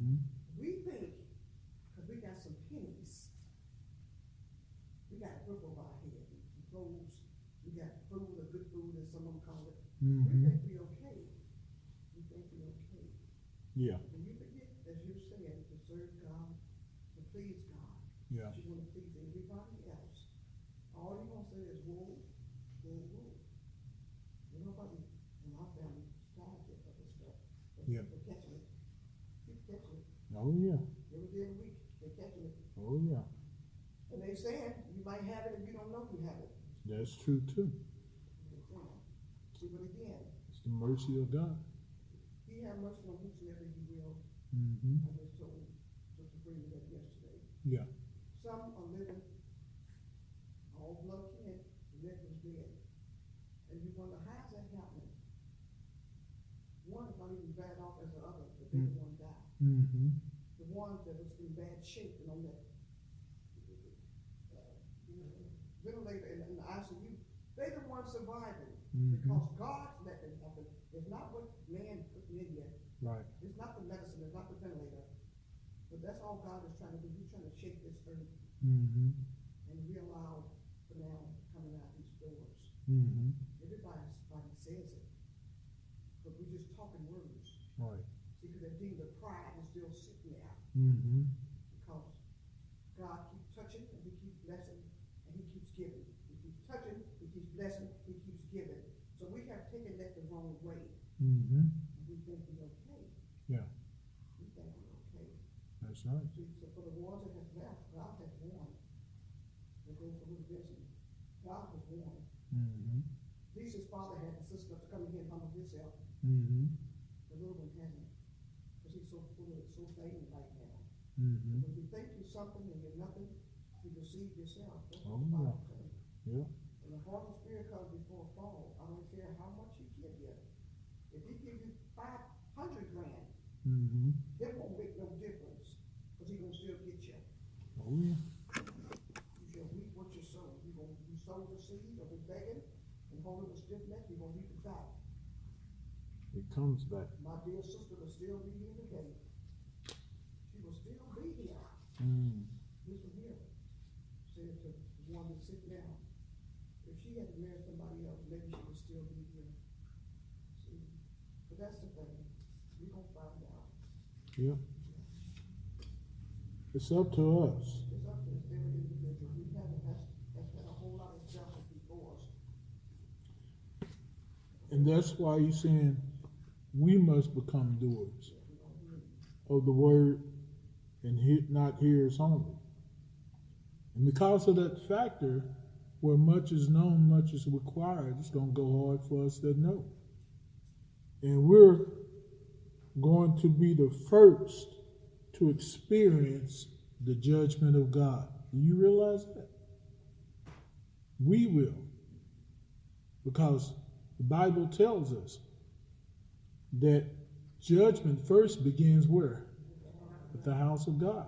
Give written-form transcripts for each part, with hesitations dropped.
Mhm. We think, because we got some pennies, we got a roof over our head, some clothes, we got food, or good food, as some of them call it. We Mhm. think we okay. We think we okay. Yeah. And you forget, as you said, to serve God, to please God. Yeah. But you want to please everybody else. All you gonna say is whoa, whoa, whoa. You nobody in my family strives yet for this stuff. But Yeah. people catching it. Keep catching it. Oh yeah. Every day of the week, they're catching it. Oh yeah. And they saying you might have it and you don't know you have it. That's true too. They're saying. See, but again, It's the mercy of God. he have mercy on whosoever he will. Mm-hmm. I just told Sister Freeman that yesterday. Yeah. Some are living all blood kin, the next was dead. And you wonder, how's that happening? One is not even bad off as the other, the bigger one died. Mm-hmm. The one that was in bad shape and on that ventilator in the ICU, they the ones surviving. Mm-hmm. Because God let it happen. It's not what man put in there. Right. It's not the medicine, it's not the ventilator. But that's all God is trying to do. He's trying to shake this earth. Mm-hmm. And we allowed for now coming out these doors. Mm-hmm. Everybody says it. But we're just talking words. Right. See, because that demon of pride is still sitting there. Mm-hmm. Because God keeps touching and he keeps blessing and he keeps giving. He keeps touching, he keeps blessing, he keeps giving. So we have taken that the wrong way. Mm-hmm. And we think we're okay. Yeah. We think we're okay. That's right. See, so for the ones that have left, God has won. They go for his vision. God has won. Mm-hmm. Jesus' father had the sister to come in here and humble himself. Mm-hmm. The little one hasn't. Because he's so full of it, so vain right now. Mm-hmm. When you think you're something and you're nothing, you deceive yourself. That's Oh, what the yeah. Bible says. Yeah. When the heart and spirit comes before a fall, I don't care how much he give you. If he give you 500 grand, Mm-hmm. it won't make no difference. Because he gonna still get you. Oh yeah. You shall reap what you sow. You sow the seed of the begging and holding the stiff neck, you're gonna reap it back. It comes back. My dear sister will still be here today. She will still be here. Mm. This one here said to the one that's sick now, if she had to marry somebody else, maybe she would still be here. See, but that's the thing. We gonna find out. Yeah. It's up to us. It's up to every individual. We haven't. That's been a whole lot of justice before us. And that's why he's saying we must become doers We don't hear it. of the word and not hearers only. And because of that factor, where much is known, much is required, it's going to go hard for us that know. And we're going to be the first to experience the judgment of God. Do you realize that? We will. Because the Bible tells us that judgment first begins where? At the house of God.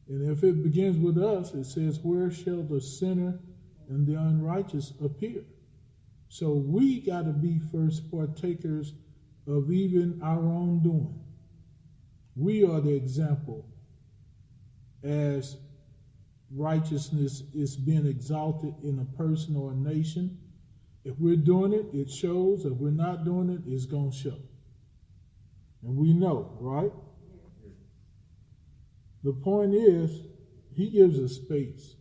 And if it begins with us, it says, where shall the sinner and the unrighteous appear? So we got to be first partakers of even our own doing. We are the example as righteousness is being exalted in a person or a nation. If we're doing it, it shows. If we're not doing it, it's going to show. And we know, right? The point is, he gives us space.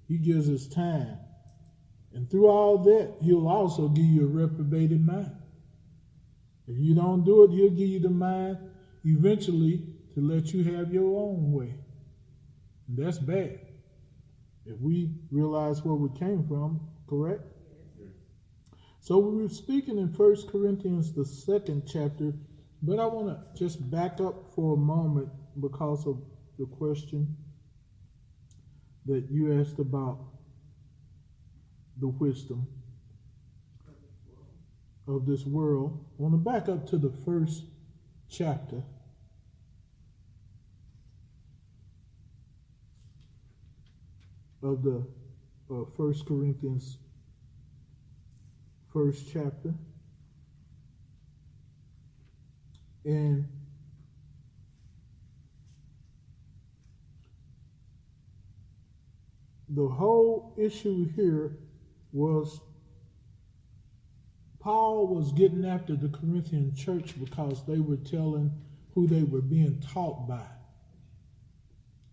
He gives us time. And through all that, he'll also give you a reprobated mind. If you don't do it, he'll give you the mind eventually to let you have your own way. And that's bad. If we realize where we came from, correct? So we were speaking in 1 Corinthians, the 2nd chapter, but I want to just back up for a moment because of the question that you asked about the wisdom of this world. I want to back up to the 1st chapter. Of the 1 Corinthians 1st chapter. And the whole issue here was Paul was getting after the Corinthian church because they were telling who they were being taught by.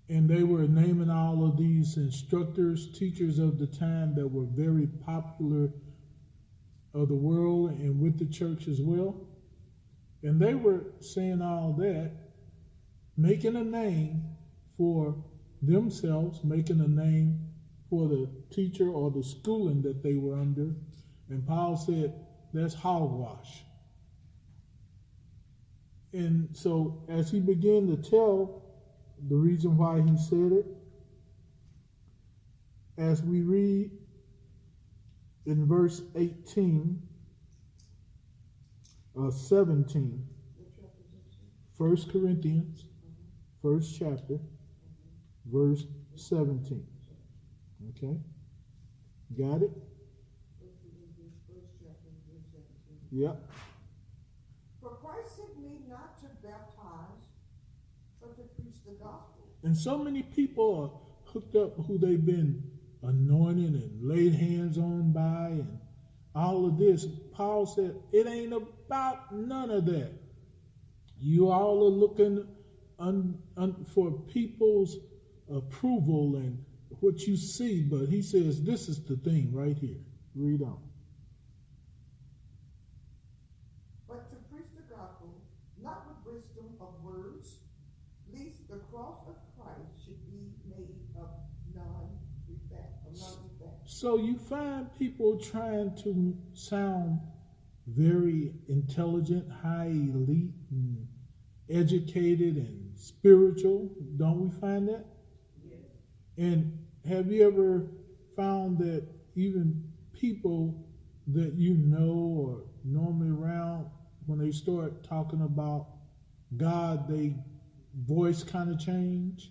And they were naming all of these instructors, teachers of the time that were very popular of the world and with the church as well. And they were saying all that, making a name for themselves, making a name for the teacher or the schooling that they were under. And Paul said, that's hogwash. And so as he began to tell the reason why he said it, as we read in verse 17, 1 Corinthians, first chapter, verse 17. Okay? Got it? Yep. For Christ sent me not to baptize, but to preach the gospel. And so many people are hooked up who they've been anointed and laid hands on by and all of this. Paul said, it ain't about none of that. You all are looking for people's approval and what you see, but he says this is the thing right here. Read on. But to preach the gospel, not with wisdom of words, lest the cross of Christ should be made of none effect. So you find people trying to sound very intelligent, high elite, and educated and spiritual. Don't we find that? Yes. And have you ever found that even people that you know or normally around, when they start talking about God, they voice kind of change?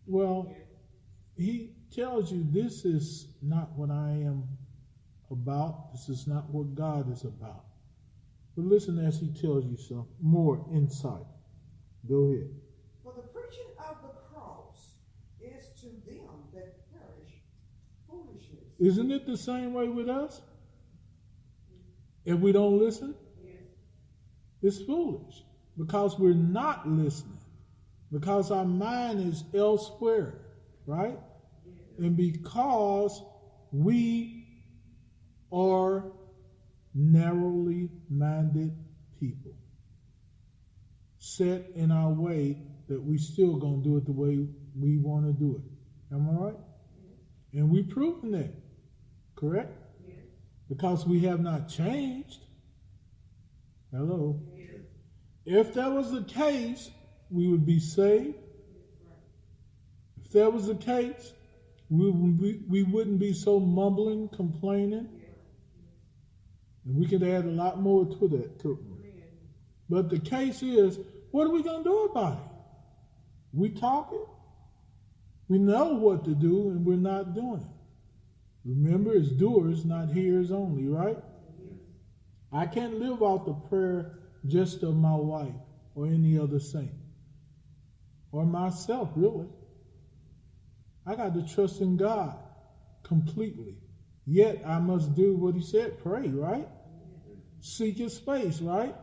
Well, he tells you this is not what I am about. This is not what God is about. But listen as he tells you some more insight. Go ahead. For the preaching of the cross is to them that perish foolishness. Isn't it the same way with us? If we don't listen, it's foolish because we're not listening, because our mind is elsewhere, right? And because we are narrowly minded people, set in our way that we still gonna do it the way we want to do it. Am I right? And we've proven that, correct? Because we have not changed. Hello. If that was the case, we would be saved. If that was the case, we wouldn't be so mumbling, complaining. And we could add a lot more to that, couldn't we? But the case is, what are we going to do about it? We talk it. We know what to do, and we're not doing it. Remember, it's doers, not hearers only, right? I can't live off the prayer just of my wife or any other saint. Or myself, really. I got to trust in God completely. Yet I must do what he said, pray, right? Seek his face, right?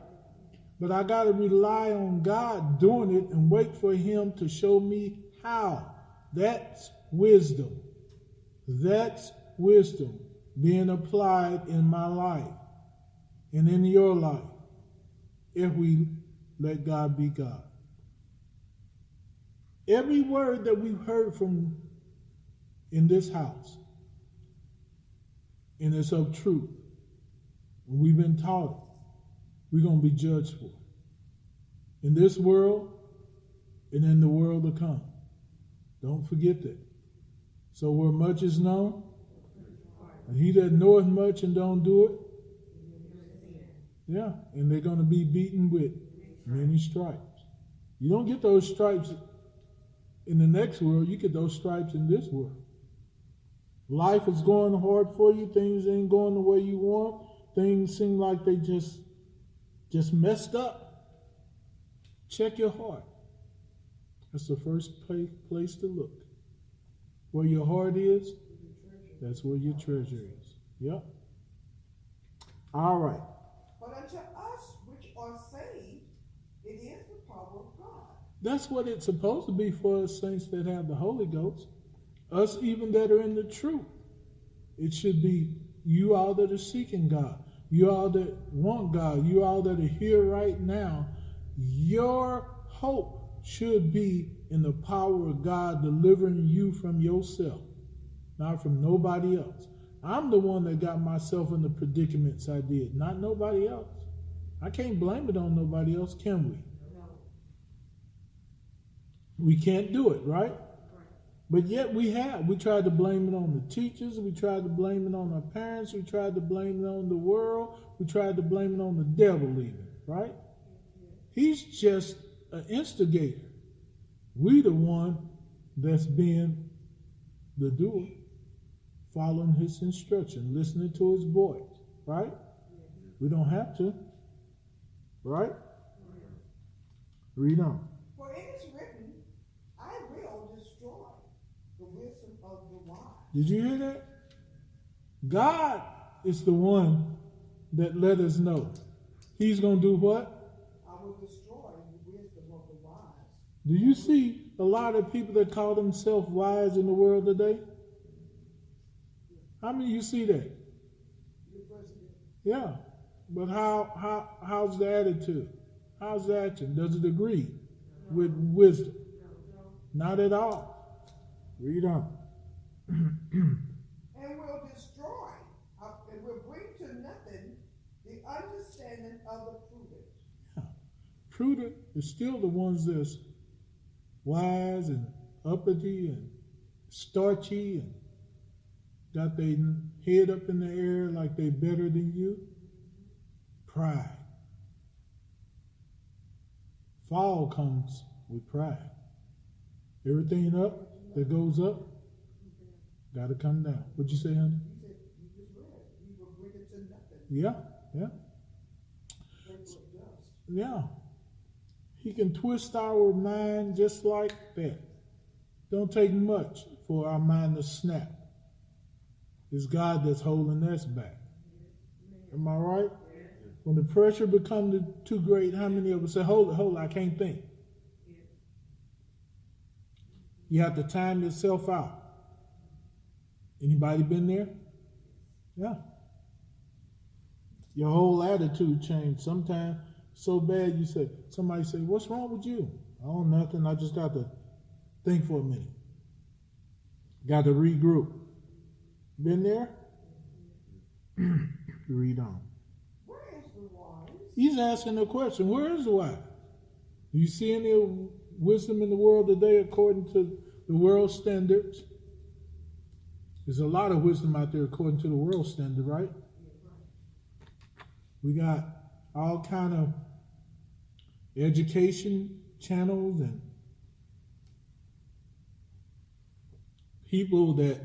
But I got to rely on God doing it and wait for him to show me how. That's wisdom. That's wisdom being applied in my life and in your life if we let God be God. Every word that we've heard from in this house, and it's of truth, and we've been taught it, we're going to be judged for it. In this world and in the world to come. Don't forget that. So where much is known, and he that knoweth much and don't do it, yeah, and they're going to be beaten with many stripes. You don't get those stripes in the next world, you get those stripes in this world. Life is going hard for you, things ain't going the way you want, things seem like they just messed up. Check your heart. That's the first place to look. Where your heart is, Your treasure. that's where your treasure is. Yep. All right. But unto us which are saved, it is the power of God. That's what it's supposed to be for us saints that have the Holy Ghost. Us even that are in the truth. It should be you all that are seeking God. You all that want God. You all that are here right now. Your hope should be in the power of God delivering you from yourself. Not from nobody else. I'm the one that got myself in the predicaments I did. Not nobody else. I can't blame it on nobody else, can we? No. We can't do it, right? Right. But yet we have. We tried to blame it on the teachers. We tried to blame it on our parents. We tried to blame it on the world. We tried to blame it on the devil even, right? He's just an instigator. We the one that's being the doer, following his instruction, listening to his voice, right? We don't have to, right? Read on. For it is written, I will destroy the wisdom of the wise. Did you hear that? God is the one that let us know. He's going to do what? I will destroy the wisdom of the wise. Do you see a lot of people that call themselves wise in the world today? How many of you see that? Your president. Yeah. But how's the attitude? How's the action? Does it agree with wisdom? Not at all. Read on. And will destroy, and will bring to nothing the understanding of the prudent. Yeah. Prudent is still the ones that's wise and uppity and starchy and got their head up in the air like they better than you. Pride. Fall comes with pride. Everything up that goes up, got to come down. What'd you say, honey? You said, you just read, you will bring it to nothing. Yeah, yeah, Bring it to dust. yeah. He can twist our mind just like that. Don't take much for our mind to snap. It's God that's holding us back. Am I right? When the pressure becomes too great, how many of us say, hold it, I can't think. You have to time yourself out. Anybody been there? Yeah. Your whole attitude changed. Sometimes so bad you say, somebody say, what's wrong with you? Oh, nothing. I just got to think for a minute. Got to regroup. Been there? Read on. Where is the wise? He's asking a question. Where is the wise? Do you see any wisdom in the world today according to the world standards? There's a lot of wisdom out there according to the world standard, right? We got all kind of education channels and people that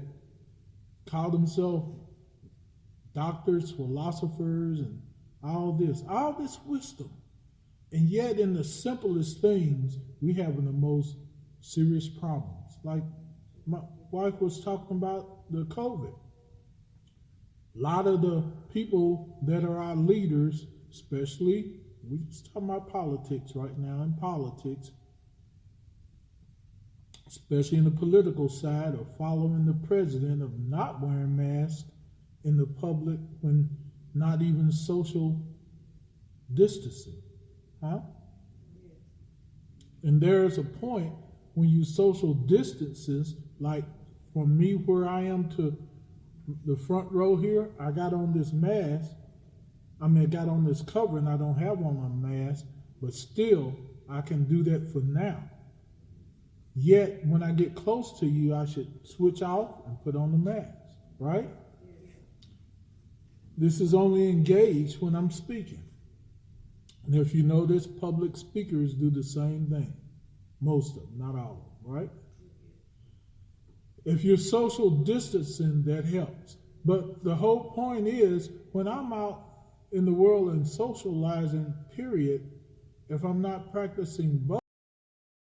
call themselves doctors, philosophers, and all this wisdom. And yet in the simplest things, we have the most serious problems. Like my wife was talking about the COVID. A lot of the people that are our leaders, especially, we just talking about politics right now, in politics, especially in the political side, are following the president of not wearing masks in the public when not even social distancing. Huh? And there's a point when you social distances, like from me where I am to the front row here, I got on this mask. I got on this cover and I don't have on a mask, but still I can do that for now. Yet when I get close to you, I should switch off and put on the mask, right? This is only engaged when I'm speaking. And if you notice, public speakers do the same thing. Most of them, not all of them, right? If you're social distancing, that helps. But the whole point is, when I'm out in the world and socializing, period, if I'm not practicing both,